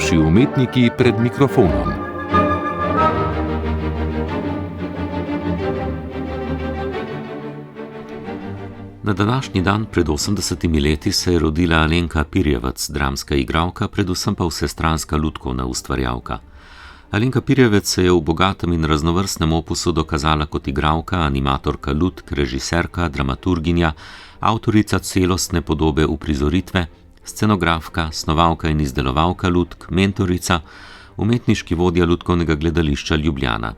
Naši umetniki pred mikrofonom. Na današnji dan pred 80 leti se je rodila Alenka Pirjevec, dramska igralka, predvsem pa vsestranska lutkovna ustvarjalka. Alenka Pirjevec se je v bogatem in raznovrstnem opusu dokazala kot igralka, animatorka lutk, režiserka, dramaturginja, avtorica celostne podobe uprizoritve, scenografka, snovalka in izdelovalka lutk, mentorica, umetniški vodja Lutkovnega gledališča Ljubljana.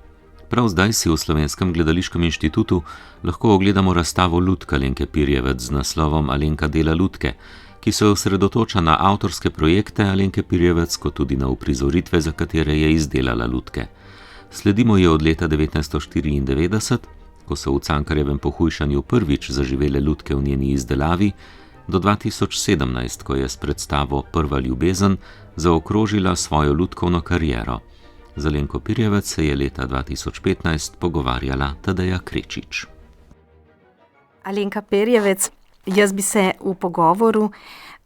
Prav zdaj si v Slovenskem gledališkem inštitutu lahko ogledamo razstavo lutk Alenke Pirjevec z naslovom Alenka dela lutke, ki se osredotoča na avtorske projekte Alenke Pirjevec, kot tudi na uprizoritve, za katere je izdelala lutke. Sledimo je od leta 1994, ko so v Cankarjevem pohujšanju prvič zaživele lutke v njeni izdelavi, do 2017, ko je s predstavo Prva ljubezen zaokrožila svojo lutkovno kariero. Z Alenko Pirjevec se je leta 2015 pogovarjala Tadeja Krečič. Alenka Pirjevec, jaz bi se v pogovoru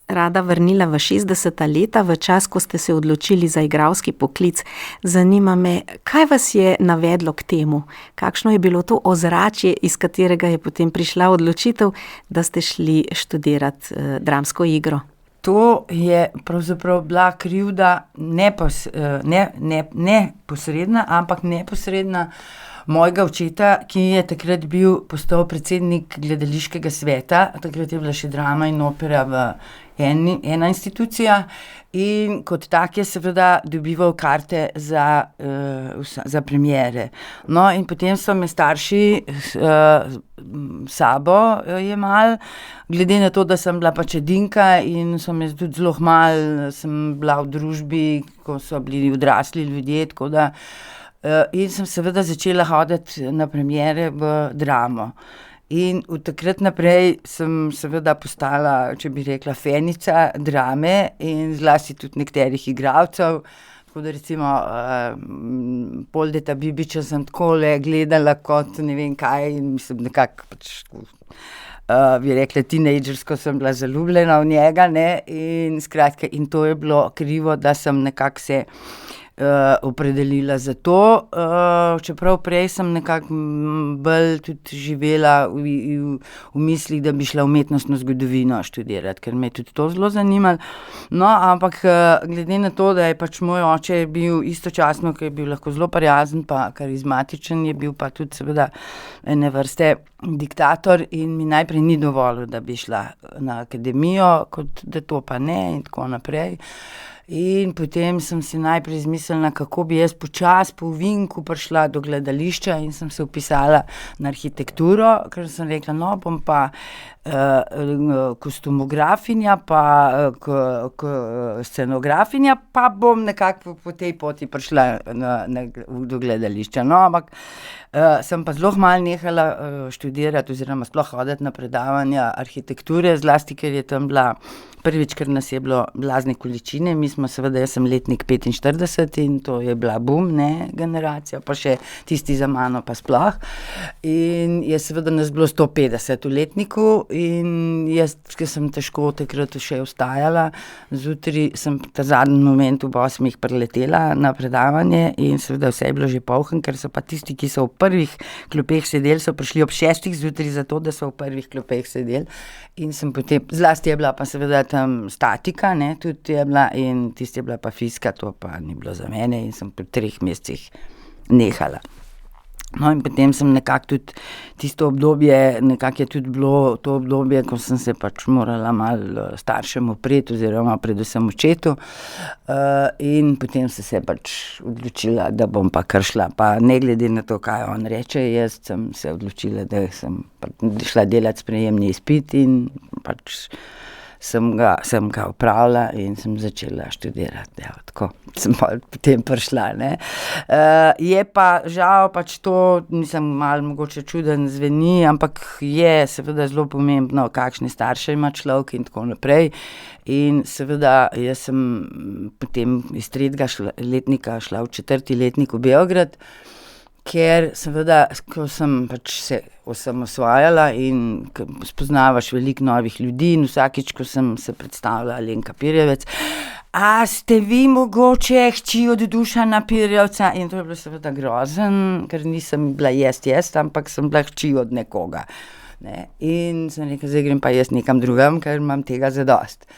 rada vrnila v 60. leta, v čas, ko ste se odločili za igralski poklic. Zanima me, kaj vas je navedlo k temu? Kakšno je bilo to ozračje, iz katerega je potem prišla odločitev, da ste šli študirati dramsko igro? To je pravzaprav bila krivda neposredna, ampak neposredna mojega očeta, ki je takrat postal predsednik gledališkega sveta. Takrat je bila še drama in opera v ena institucija in kot tak je seveda dobival karte za premiere. No, in potem so me starši sabo jemali, glede na to, da sem bila pač edinka in so me tudi zelo hmali, sem bila v družbi, ko so bili odrasli ljudje, tako da in sem seveda začela hoditi na premiere v dramo. In od takrat naprej sem seveda postala, če bi rekla, fenica drame in zlasti tudi nekterih igralcev. Tako da recimo Poldeta Bibiča sem takole gledala kot ne vem kaj in mislim nekako pač bi rekla, tinejdžersko sem bila zaljubljena v njega, ne, in skratka, in to je bilo krivo, da sem nekako se opredelila za to, čeprav prej sem nekako bolj tudi živela v mislih, da bi šla umetnostno zgodovino študirati, ker me je tudi to zelo zanimalo. No, ampak glede na to, da je pač moj oče bil istočasno, ki je bil lahko zelo prijazen pa karizmatičen, je bil pa tudi seveda ene vrste diktator in mi najprej ni dovolil, da bi šla na akademijo, kot da to pa ne in tako naprej. In potem sem si najprej izmislila, kako bi jaz počasi po ovinku prišla do gledališča in sem se vpisala na arhitekturo, ker sem rekla, no, bom pa kostumografinja, pa scenografinja, pa bom nekako po tej poti prišla do gledališča. No, ampak sem pa zelo malo nehala študirati oziroma sploh hoditi na predavanja arhitekture, zlasti, ker je tam bila prvič, ker nas je bilo blazne količine, mi smo seveda, jaz sem letnik 45 in to je bila boom, ne, generacija, pa še tisti za mano pa sploh. In je seveda nas bilo 150 v letniku in jaz, ker sem težko takrat še ostajala, zjutraj sem ta zadnji moment ob 8 preletela na predavanje in seveda vse je bilo že poln, ker so pa tisti, ki so v prvih klopeh sedeli, so prišli ob 6 zjutraj zato, da so v prvih klopeh sedeli in sem potem, zlasti je bila pa seveda tam statika, ne, tudi je bila in tisti je bila pa fizika, to pa ni bilo za mene in sem po 3 mesecih nehala. No, in potem sem nekako tudi tisto obdobje, nekako je tudi bilo to obdobje, ko sem se pač morala malo staršem upreti oziroma predvsem očetu in potem sem se pač odločila, da bom pa kar šla, pa ne glede na to, kaj on reče, jaz sem se odločila, da sem šla delati sprejemni izpit in pač sem ga opravila in sem začela študirati, ja, tako sem potem prišla, ne. Je pa žal pač to, mislim, malo mogoče čuden zveni, ampak je seveda zelo pomembno, kakšne starše ima človek in tako naprej. In seveda jaz sem potem iz 3. letnika šla v 4. letnik v Beograd, ker seveda, ko sem pač se osamosvajala in spoznavaš veliko novih ljudi in vsakič, ko sem se predstavila Alenka Pirjevec, A ste vi mogoče hči od Dušana Pirjevca? In to je bilo seveda grozen, ker nisem bila jaz, ampak sem bila hči od nekoga. Ne? In sem rekel, zdaj grem pa jaz nekam drugam, ker imam tega zadost.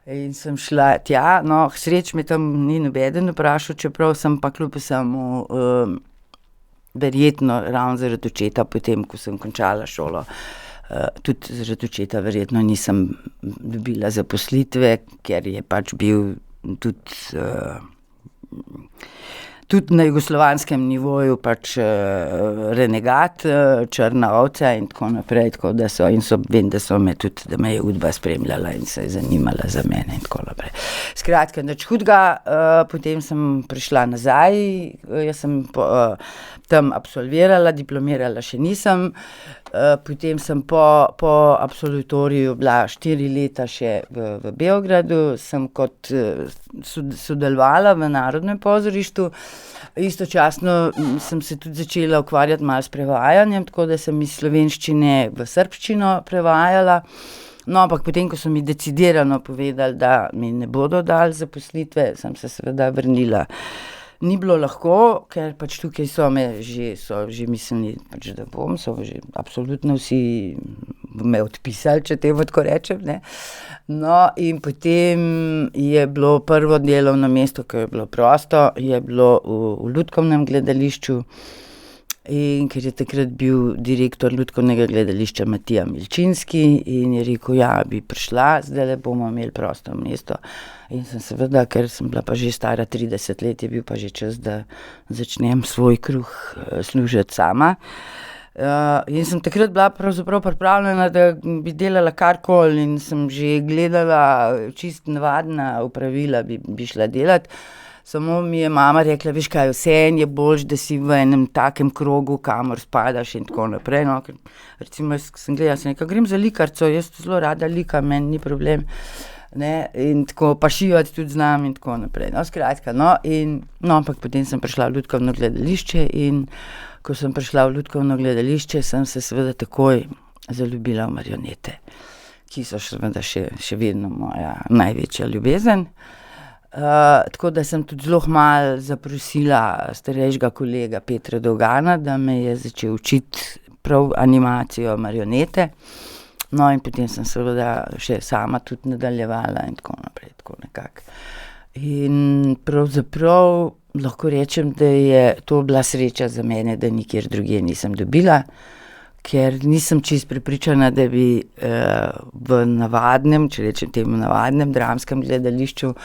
In sem šla tja, no, sreč me tam ni nobeden vprašal, čeprav sem pa kljub vsemu verjetno ravno zaradi očeta, potem, ko sem končala šolo, tudi zaradi očeta verjetno nisem dobila zaposlitve, ker je pač bil tudi na jugoslovanskem nivoju pač renegat, črna ovca in tako naprej, tako da vem, da me je udba spremljala in se je zanimala za mene in tako naprej. Skratka, nič hudega, potem sem prišla nazaj, jaz sem tam absolvirala, diplomirala še nisem, potem sem po absolutoriju bila 4 leta še v Beogradu, sem kot sodelovala v Narodnem pozorištu, istočasno sem se tudi začela ukvarjati malo s prevajanjem, tako da sem iz slovenščine v srbščino prevajala. No, ampak potem, ko so mi decidirano povedali, da mi ne bodo dali zaposlitve, sem se seveda vrnila. Ni bilo lahko, ker pač tukaj so že mislili, pač, da so že absolutno vsi me odpisali, če temu tako rečem, ne. No, in potem je bilo prvo delovno mesto, ki je bilo prosto, je bilo v Lutkovnem gledališču, in ker je takrat bil direktor Lutkovnega gledališča Matija Milčinski in je rekel, ja, bi prišla, zdajle bomo imeli prosto mesto. In sem seveda, ker sem bila pa že stara 30 let, je bil pa že čas, da začnem svoj kruh služiti sama. In sem takrat bila pravzaprav pripravljena, da bi delala karkoli in sem že gledala čist navadna opravila, bi šla delati. Samo mi je mama rekla, veš kaj, vseeno je boljše, da si v enem takem krogu, kamor spadaš in tako naprej. No, ker recimo sem rekla, grem za likarco, jaz zelo rada likam, meni ni problem. Ne, in tako pa šivati tudi znam in tako naprej. No, skratka, ampak potem sem prišla v Lutkovno gledališče in ko sem prišla v Lutkovno gledališče, sem se seveda takoj zaljubila v marionete, ki so seveda še vedno moja največja ljubezen. Tako da sem tudi zelo malo zaprosila starejšega kolega Petra Dolgana, da me je začel učiti prav animacijo marionete. No, in potem sem seveda še sama tudi nadaljevala in tako naprej, tako nekako. In pravzaprav lahko rečem, da je to bila sreča za mene, da nikjer drugje nisem dobila, ker nisem čisto prepričana, da bi v navadnem, če rečem temu navadnem dramskem gledališču,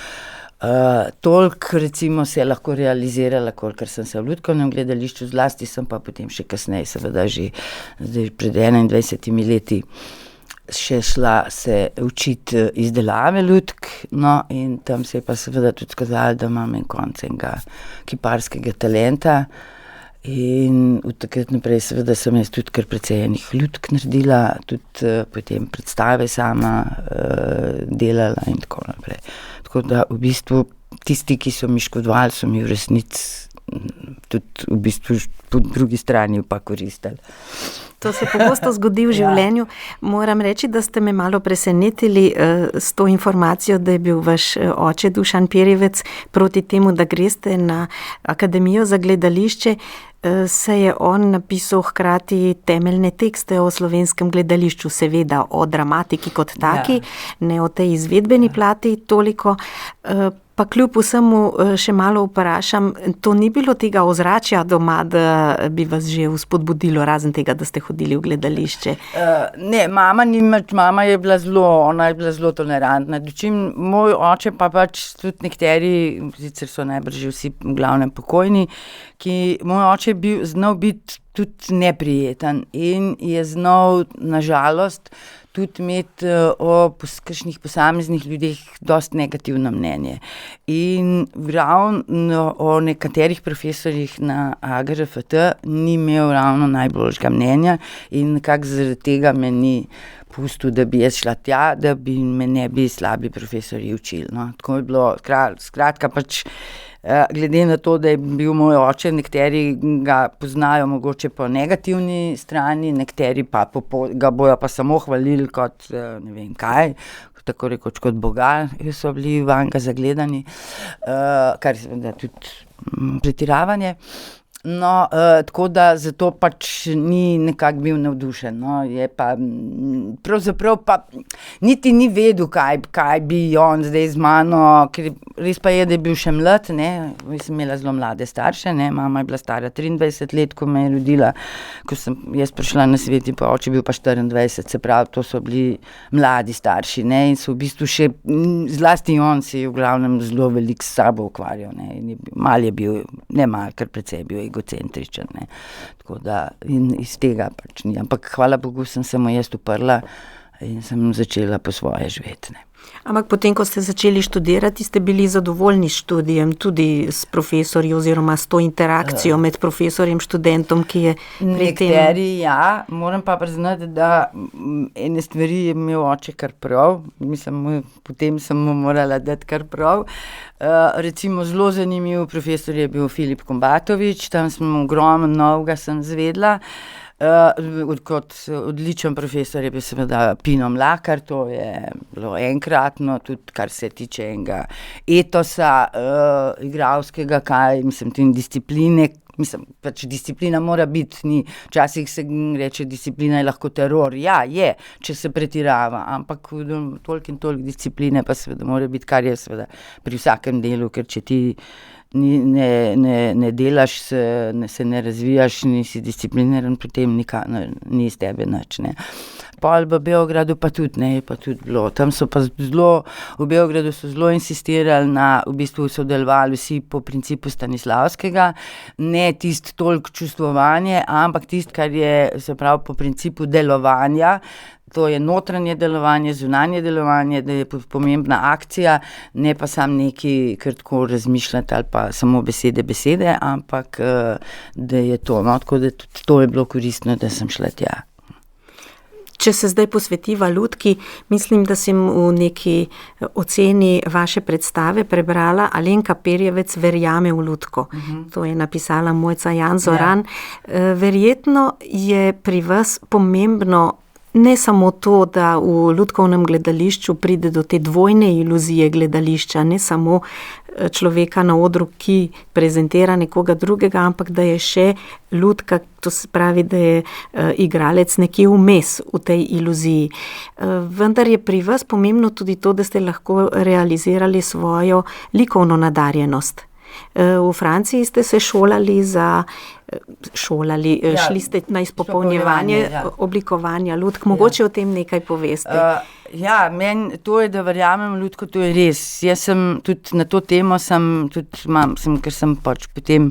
toliko recimo se je lahko realizirala, kolikor sem se v Lutkovnem gledališču, zlasti sem pa potem še kasneje, seveda že zdaj pred 21 leti, še šla se učiti izdelave lutk, no, in tam se je pa seveda tudi skazalo, da imam en konec enega kiparskega talenta. In od takrat naprej seveda sem jaz tudi kar precej enih lutk naredila, tudi potem predstave sama delala in tako naprej. Tako da v bistvu tisti, ki so mi škodovali, so mi v resnici tudi v bistvu po drugi strani pa koristili. To se pogosto zgodi v življenju. Moram reči, da ste me malo presenetili s to informacijo, da je bil vaš oče Dušan Pirjevec proti temu, da greste na Akademijo za gledališče. Se je on napisal hkrati temeljne tekste o slovenskem gledališču, seveda o dramatiki kot taki, ne o tej izvedbeni plati toliko. Pa kljub vsemu še malo vprašam, to ni bilo tega ozračja doma, da bi vas že vzpodbudilo, razen tega, da ste hodili v gledališče? Ne, mama je bila zelo tolerantna. Dočim moj oče pa pač tudi nekateri, sicer so najbrž že vsi v glavnem pokojni, moj oče je znal biti tudi neprijeten in je znal, na žalost, tudi imeti o kakšnih posameznih ljudeh dosti negativno mnenje. In ravno o nekaterih profesorjih na AGRFT ni imel ravno najboljšega mnenja in nekako zaradi tega me ni pustil, da bi jaz šla tja, da bi me ne bi slabi profesorji učili. No, tako je bilo, skratka pač glede na to, da je bil moj oče, nekateri ga poznajo mogoče po negativni strani, nekateri pa ga bojo pa samo hvalili kot ne vem kaj, tako rekoč kot Boga, so bili vanj zagledani, kar je tudi pretiravanje. No, tako da zato pač ni nekako bil navdušen, no, je pa pravzaprav pa niti ni vedel, kaj bi on zdaj z mano, ker res pa je, da je bil še mlad, ne, sem imela zelo mlade starše, ne, mama je bila stara 23 let, ko me je rodila, ko sem jaz prišla na svet in pa oče bil pa 24, se pravi, to so bili mladi starši, ne, in so v bistvu še, zlasti on si je v glavnem zelo veliko s sabo ukvarjal, ne, in mal je bil, ne mal, kar precej bil egocentričen, ne. Tako da in iz tega pač ni, ampak hvala Bogu sem se mu jaz uprla in sem začela po svoje živeti, ne. Ampak potem, ko ste začeli študirati, ste bili zadovoljni s študijem, tudi s profesorji oziroma s to interakcijo med profesorjem, študentom, ki je pri tem... Nekateri, ja, moram pa priznati, da ene stvari je imel oče kar prav, mislim, potem sem mu morala dati kar prav. Recimo zelo zanimiv profesor je bil Filip Kombatovič, tam sem ogromno novega sem zvedla. Kot odličen profesor je bil seveda Pino Mlakar, to je bilo enkratno, tudi kar se tiče enega etosa, igralskega, in discipline, pač disciplina mora biti, včasih se reče, disciplina je lahko teror, ja, je, če se pretirava, ampak toliko in toliko discipline pa seveda mora biti, kar je seveda pri vsakem delu, ker če ti ne delaš, se ne razvijaš, nisi discipliniran, potem ni iz tebe nič, ne. Pol v Beogradu pa tudi, ne, je pa tudi bilo, tam so pa zelo, v Beogradu so zelo insistirali v bistvu sodelovali vsi po principu Stanislavskega, ne tisto toliko čustvovanje, ampak tisto, kar je, se pravi, po principu delovanja, to je notranje delovanje, zunanje delovanje, da je pomembna akcija, ne pa samo neki kar tako razmišljati ali pa samo besede, ampak da je to, no, tako da tudi to je bilo koristno, da sem šla tja. Če se zdaj posvetiva lutki, mislim, da sem v neki oceni vaše predstave prebrala, Alenka Perjevec verjame v lutko. To je napisala Mojca Jan-Zoran. Ja. Verjetno je pri vas pomembno ne samo to, da v lutkovnem gledališču pride do te dvojne iluzije gledališča, ne samo človeka na odru, ki prezentira nekoga drugega, ampak da je še lutka, to se pravi, da je igralec nekje vmes v tej iluziji. Vendar je pri vas pomembno tudi to, da ste lahko realizirali svojo likovno nadarjenost. V Franciji ste se šli ste na izpopolnjevanje oblikovanja lutk. Mogoče o tem nekaj poveste. Ja, meni to je, da verjamem v lutko, to je res. Jaz sem tudi na to temo, ker sem pač potem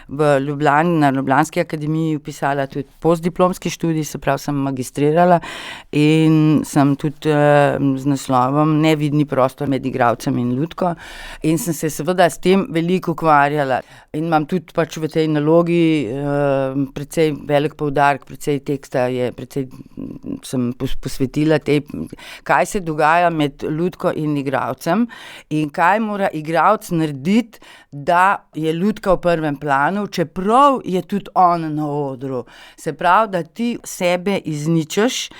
v Ljubljani, na Ljubljanski akademiji vpisala tudi postdiplomski študij, se pravi, sem magistrirala in sem tudi z naslovom Nevidni prostor med igralcem in lutko in sem se seveda s tem veliko ukvarjala in imam tudi pač v tej nalogi precej velik poudarek, precej teksta sem posvetila tej, kaj se dogaja med lutko in igralcem in kaj mora igralec narediti, da je lutka v prvem planu, čeprav je tudi on na odru. Se pravi, da ti sebe izničiš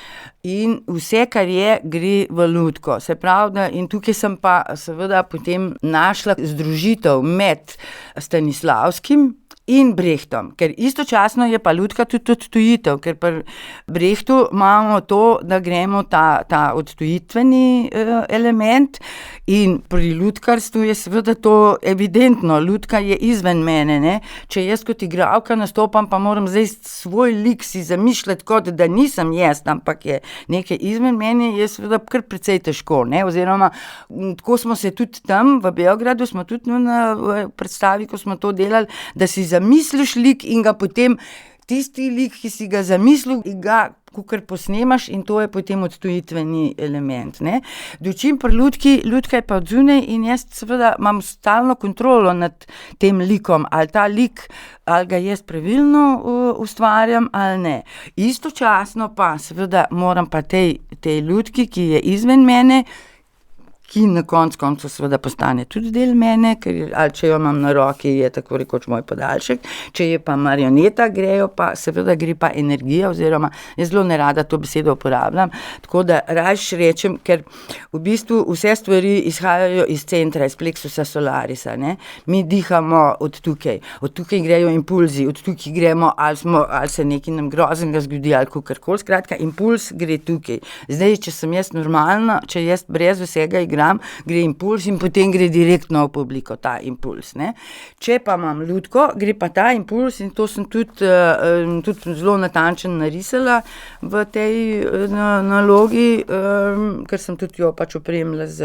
in vse, kar je, gre v lutko. Se pravi, da in tukaj sem pa seveda potem našla združitev med Stanislavskim in Brechtom, ker istočasno je pa lutka tudi odtujitev, ker pri Brechtu imamo to, da gremo ta odtujitveni element in pri lutkarstvu je seveda to evidentno, lutka je izven mene, ne, če jaz kot igralka nastopam, pa moram zdaj svoj lik si zamišljati, kot da nisem jaz, ampak je nekaj izven mene, je seveda kar precej težko, ne, oziroma tako smo se tudi tam v Beogradu, smo tudi na predstavi, ko smo to delali, da si zamisliš lik in ga potem tisti lik, ki si ga zamislil, ga kakor posnemaš in to je potem odtujitveni element, ne. Dočim pri lutki, lutka je pa odzunaj in jaz seveda imam stalno kontrolo nad tem likom, ali ta lik, ali ga jaz pravilno ustvarjam ali ne. Istočasno pa seveda moram pa tej lutki, ki je izven mene, ki na koncu seveda postane tudi del mene, ker ali če jo imam na roki, je tako rekoč moj podaljšek, če je pa marioneta, gre pa energija, oziroma jaz zelo nerada to besedo uporabljam, tako da rajš rečem, ker v bistvu vse stvari izhajajo iz centra, iz plexusa solarisa, ne. Mi dihamo od tukaj grejo impulzi, od tukaj gremo, ali se nekaj nam groznega zgodi, ali kakorkoli, skratka, impuls gre tukaj. Zdaj, če sem jaz normalna, če jaz brez vsega igram, gre impuls in potem gre direktno v publiko ta impuls, ne. Če pa imam lutko, gre pa ta impuls in to sem tudi zelo natančno narisala v tej nalogi, ker sem tudi jo pač opremila z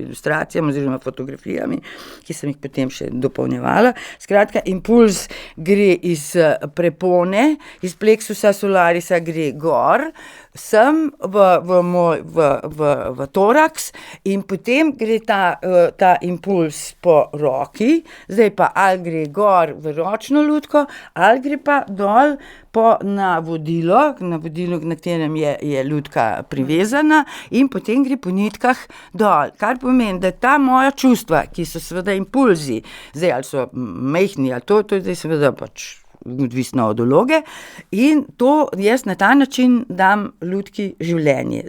ilustracijami oziroma fotografijami, ki sem jih potem še dopolnjevala. Skratka, impuls gre iz prepone, iz plexusa solarisa gre gor, sem v toraks in potem gre ta impuls po roki, zdaj pa ali gre gor v ročno lutko, ali gre pa dol na vodilo, na katerem je lutka privezana in potem gre po nitkah dol, kar pomeni, da ta moja čustva, ki so seveda impulzi, zdaj ali so majhni ali to je zdaj seveda pač odvisno od vloge, in to jaz na ta način dam lutki življenje,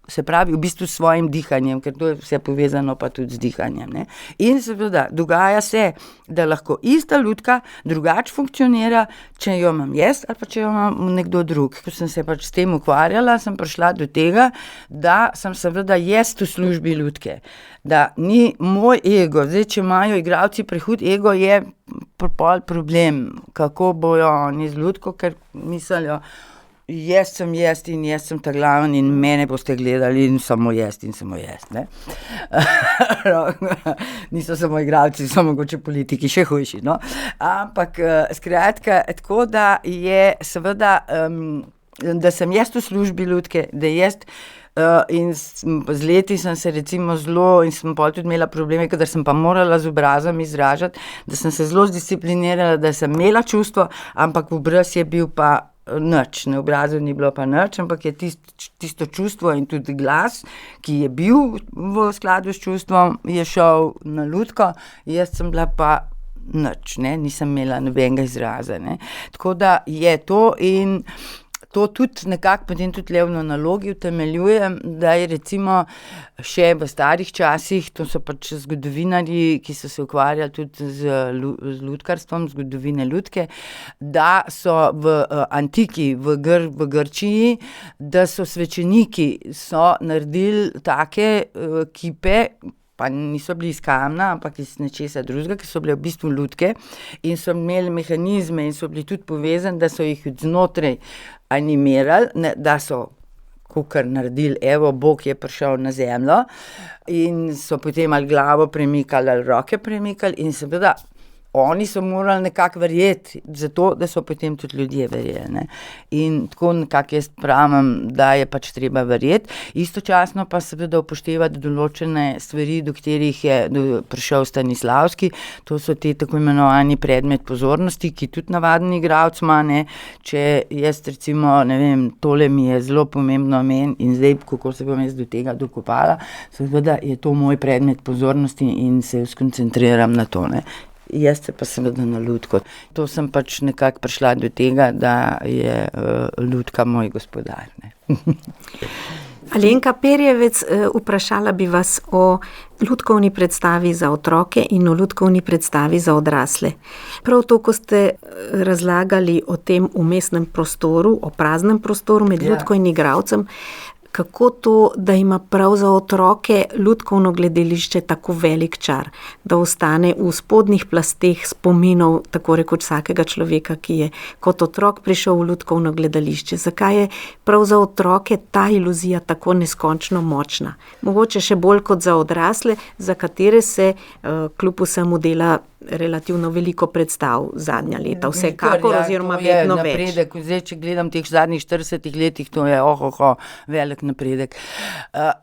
se pravi v bistvu s svojim dihanjem, ker to je vse povezano pa tudi z dihanjem, ne. In seveda dogaja se, da lahko ista lutka drugače funkcionira, če jo imam jaz ali pa če jo imam nekdo drug. Ko sem se pač s tem ukvarjala, sem prišla do tega, da sem seveda jaz v službi lutke, da ni moj ego, zdaj če imajo igralci prehud ego, je pol problem, kako bojo oni z lutko, ker mislijo, jaz sem ta glaven in mene boste gledali in samo jaz, ne. Niso samo igralci, so mogoče politiki, še hujši, no. Ampak skratka, tako da je seveda, da sem jaz v službi lutke, da jaz in z leti sem se recimo zelo in sem pol tudi imela probleme, kadar sem pa morala z obrazom izražati, da sem se zelo zdisciplinirala, da sem imela čustvo, ampak obraz je bil pa nič, na obrazu ni bilo pa nič, ampak je tisto čustvo in tudi glas, ki je bil v skladu s čustvom, je šel na lutko, jaz sem bila pa nič, ne, nisem imela nobenega izraza, ne. Tako da je to in to tudi nekako potem tudi le v nalogi utemeljujem, da je recimo še v starih časih, to so pač zgodovinarji, ki so se ukvarjali tudi z lutkarstvom, zgodovine lutke, da so v antiki, v Grčiji, da so svečeniki naredili take kipe, pa niso bili iz kamna, ampak iz nečesa drugega, ki so bile v bistvu lutke in so imeli mehanizme in so bili tudi povezani, da so jih od znotraj animirali, da so kakor naredili, evo, Bog je prišel na zemljo in so potem ali glavo premikali ali roke premikali in seveda oni so morali nekako verjeti, zato da so potem tudi ljudje verjeli, ne. In tako nekako jaz pravim, da je pač treba verjeti, istočasno pa seveda upoštevati določene stvari, do katerih je prišel Stanislavski, to so te tako imenovani predmet pozornosti, ki tudi navaden igralec ima, ne. Če jaz recimo, ne vem, tole mi je zelo pomembno meni in zdaj, kako se bom jaz do tega dokopala, seveda je to moj predmet pozornosti in se skoncentriram na to, ne. Jaz se pa seveda na lutko. To sem pač nekako prišla do tega, da je lutka moj gospodar, ne. Alenka Perjevec, vprašala bi vas o lutkovni predstavi za otroke in o lutkovni predstavi za odrasle. Prav to, ko ste razlagali o tem vmesnem prostoru, o praznem prostoru med lutko in igralcem, kako to, da ima prav za otroke lutkovno gledališče tako velik čar, da ostane v spodnjih plasteh spominov tako rekoč vsakega človeka, ki je kot otrok prišel v lutkovno gledališče. Zakaj je prav za otroke ta iluzija tako neskončno močna? Mogoče še bolj kot za odrasle, za katere se kljub vsemu dela relativno veliko predstav zadnja leta, vsekakor, oziroma vedno več. Napredek. Zdaj, če gledam teh zadnjih 40 letih, to je velik napredek.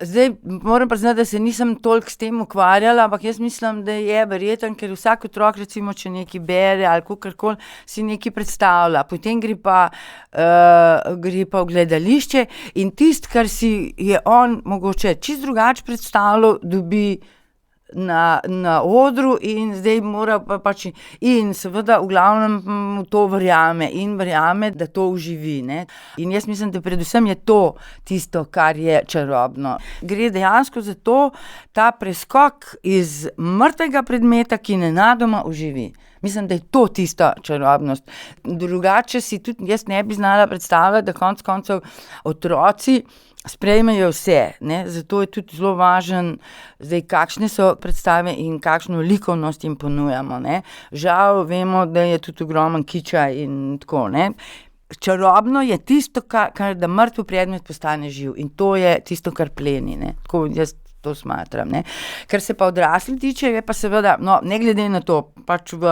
Zdaj, moram priznati, da se nisem toliko s tem ukvarjala, ampak jaz mislim, da je verjeten, ker vsak otrok, recimo, če nekaj bere ali kakorkoli, si nekaj predstavlja. Potem gre pa v gledališče in tisto, kar si je on mogoče čisto drugače predstavljal, dobi na odru in zdaj mora pač in seveda v glavnem to verjame, da to uživi, ne. In jaz mislim, da predvsem je to tisto, kar je čarobno. Gre dejansko za to, ta preskok iz mrtvega predmeta, ki nenadoma oživi. Mislim, da je to tista čarobnost. Drugače si tudi jaz ne bi znala predstavljati, da konec koncev otroci sprejmejo vse, ne, zato je tudi zelo važen, zdaj, kakšne so predstave in kakšno likovnost jim ponujamo, ne. Žal vemo, da je tudi ogromen kiča in tako, ne. Čarobno je tisto, kar da mrtev predmet postane živ in to je tisto, kar pleni, ne. Tako jaz to smatram, ne. Kar se pa odraslih tiče, je pa seveda, ne glede na to, pač v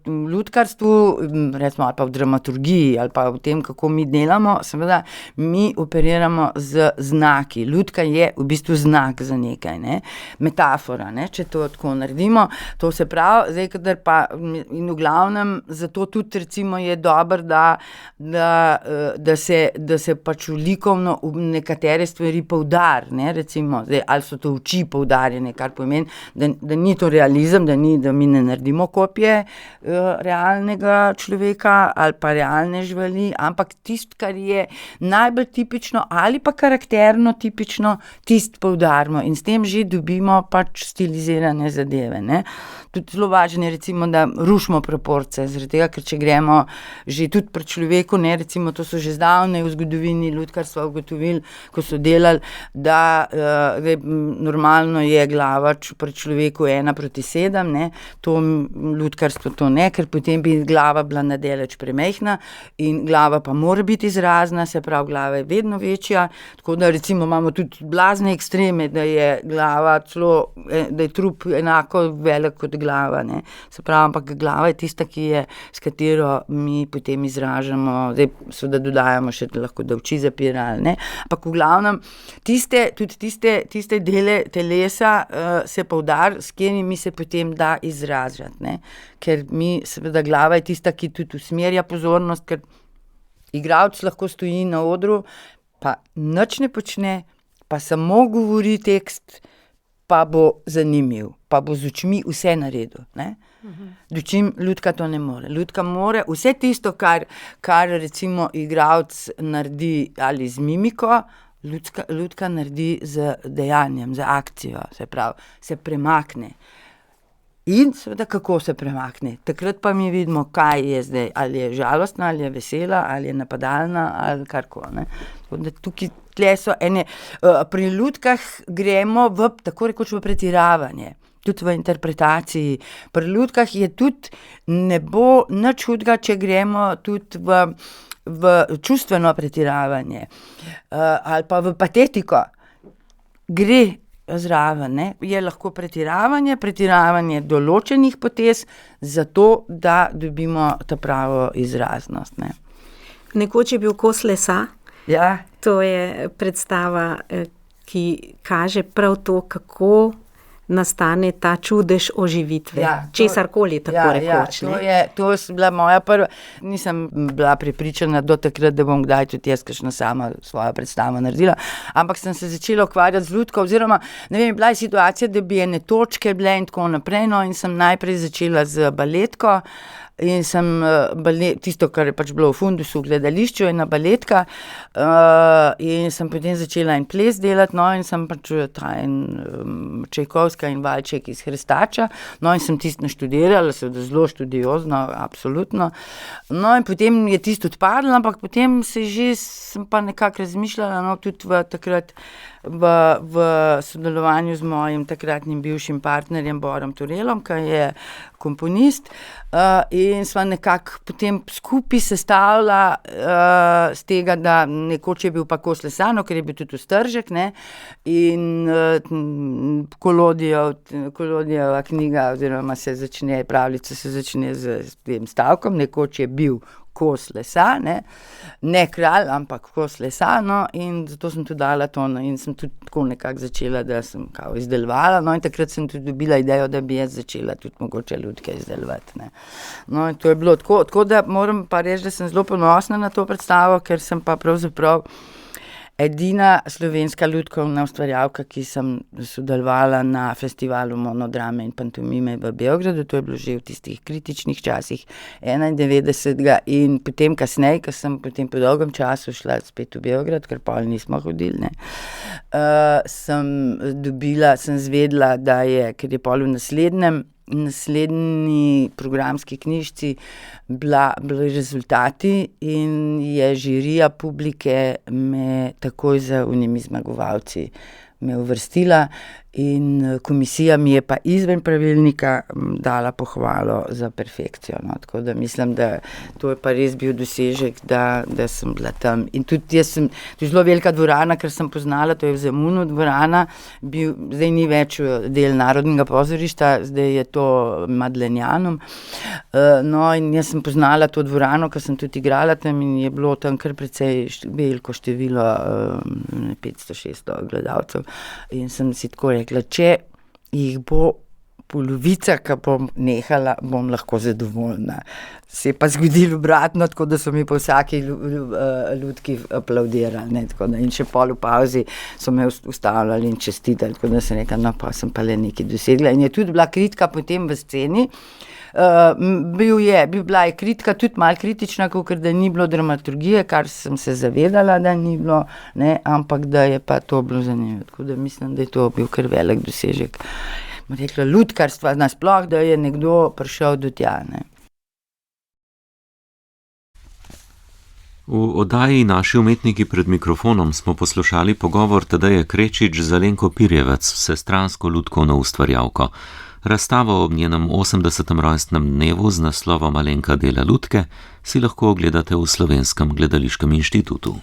lutkarstvu, recimo, ali pa v dramaturgiji, ali pa v tem, kako mi delamo, seveda, mi operiramo z znaki. Lutka je v bistvu znak za nekaj, ne. Metafora, ne, če to tako naredimo. To se pravi, zdaj, kadar pa, in v glavnem, zato tudi, recimo, je dobro, da se pač likovno nekatere stvari poudari, ne, recimo, zdaj, ali so to oči poudarjene, kar pomeni, da ni to realizem, da mi ne naredimo kopije realnega človeka ali pa realne živali, ampak tisto, kar je najbolj tipično ali pa karakterno tipično, tisto poudarimo in s tem že dobimo pač stilizirane zadeve, ne. Tudi zelo važno je, recimo, da rušimo proporce, zaradi tega, ker če gremo že tudi pri človeku, ne, recimo, to so že zdavnaj v zgodovini lutkarstva ugotovili, ko so delali, da normalno je glava pri človeku 1:7, ne, to lutkarstvo to ne, ker potem bi glava bila nadaleč premajhna in glava pa mora biti izrazna, se pravi, glava je vedno večja, tako da recimo imamo tudi blazne ekstreme, da je glava celo, da je trup enako velik kot glava, ne. Se pravi, ampak glava je tista, s katero mi potem izražamo, zdaj seveda dodajamo še lahko, da oči zapira ali ne, ampak v glavnem tiste dele telesa se poudari, s katerimi se potem da izražati, ne. Ker mi, seveda, glava je tista, ki tudi usmerja pozornost, ker igralec lahko stoji na odru, pa nič ne počne, pa samo govori tekst, pa bo zanimiv, pa bo z očmi vse naredil, ne. Dočim lutka to ne more. Lutka more vse tisto, kar recimo igralec naredi ali z mimiko, lutka naredi z dejanjem, z akcijo, se pravi, se premakne. In seveda, kako se premakne. Takrat pa mi vidimo, kaj je zdaj, ali je žalostna, ali je vesela, ali je napadalna, ali karkoli, ne. Tako da tukaj, tle so ene, pri lutkah gremo tako rekoč v pretiravanje, tudi v interpretaciji. Pri lutkah je tudi, ne bo nič hudega, če gremo tudi v čustveno pretiravanje, ali pa v patetiko. Gre zraven, ne, je lahko pretiravanje določenih potez, zato da dobimo ta pravo izraznost, ne. Nekoč je bil Kos lesa. Ja. To je predstava, ki kaže prav to, kako nastane ta čudež oživitve. Ja, česarkoli, tako rekoč, ne. To je bila moja prva, nisem bila prepričana do takrat, da bom kdaj tudi jaz kakšno sama svojo predstavo naredila, ampak sem se začela ukvarjati z lutko, oziroma, ne vem, bila je situacija, da bi ene točke bile in tako naprej, no, in sem najprej začela z baletko, in sem tisto, kar je pač bilo v fundusu v gledališču, ena baletka, in sem potem začela en ples delati, no, in sem pač Čajkovska in Valček iz Hrestača, no, in sem tisto naštudirala, seveda zelo študiozno, absolutno. No, in potem je tisto odpadlo, ampak potem sem pa nekako razmišljala, no, tudi takrat v sodelovanju z mojim takratnim bivšim partnerjem Borom Turelom, ki je komponist, in sva nekako potem skupaj sestavila z tega, da nekoč je bil pa kos lesano, ker je bil tudi vstržek, ne, in Kolodijeva knjiga oziroma pravljica se začne z tem stavkom, nekoč je bil kos lesa, ne kralj, ampak kos lesa, no, in zato sem tudi dala to, no, in sem tudi tako nekako začela, da sem kao izdelovala, no, in takrat sem tudi dobila idejo, da bi jaz začela tudi mogoče lutke izdelovati, ne. No, in to je bilo tako da moram pa reči, da sem zelo ponosna na to predstavo, ker sem pa pravzaprav edina slovenska lutkovna ustvarjalka, ki sem sodelovala na festivalu monodrame in pantomime v Beogradu, to je bilo že v tistih kritičnih časih 91. In potem kasneje, ko sem potem po dolgem času šla spet v Beograd, ker pol nismo hodili, ne, sem zvedela, da je, ker je pol v naslednji programski knjižci bili rezultati in je žirija publike me takoj za unimi zmagovalci me uvrstila in komisija mi je pa izven pravilnika dala pohvalo za perfekcijo, no, tako da mislim, da to je pa res bil dosežek, da sem bila tam. In tudi jaz sem, to je zelo velika dvorana, ker sem poznala, to je v Zemunu dvorana, zdaj ni več del Narodnega pozorišta, zdaj je to Madlenjanom, no, in jaz sem poznala to dvorano, ker sem tudi igrala tam in je bilo tam kar precej veliko število, 500-600 gledalcev, in sem si tako rekla, če jih bo polovica, ki bom nehala, bom lahko zadovoljna. Se je pa zgodilo obratno, tako da so mi po vsaki lutki aplavdirali, ne, tako da in še pol v pauzi so me ustavljali in čestitali, tako da sem rekla, no, pa sem pa le nekaj dosegla. In je tudi bila kritika potem v sceni, bila je kritika tudi malo kritična, ker da ni bilo dramaturgije, kar sem se zavedala, da ni bilo, ne, ampak da je pa to bilo zanimivo. Tako da mislim, da je to bil kar velik dosežek. Bom rekla, lutkarstva nasploh, da je nekdo prišel do tja, ne. V oddaji Naši umetniki pred mikrofonom smo poslušali pogovor Tadeje Krečič z Alenko Pirjevec, vsestransko lutkovno ustvarjalko. Razstavo ob njenem 80. rojstnem dnevu z naslovom Alenka dela lutke si lahko ogledate v Slovenskem gledališkem inštitutu.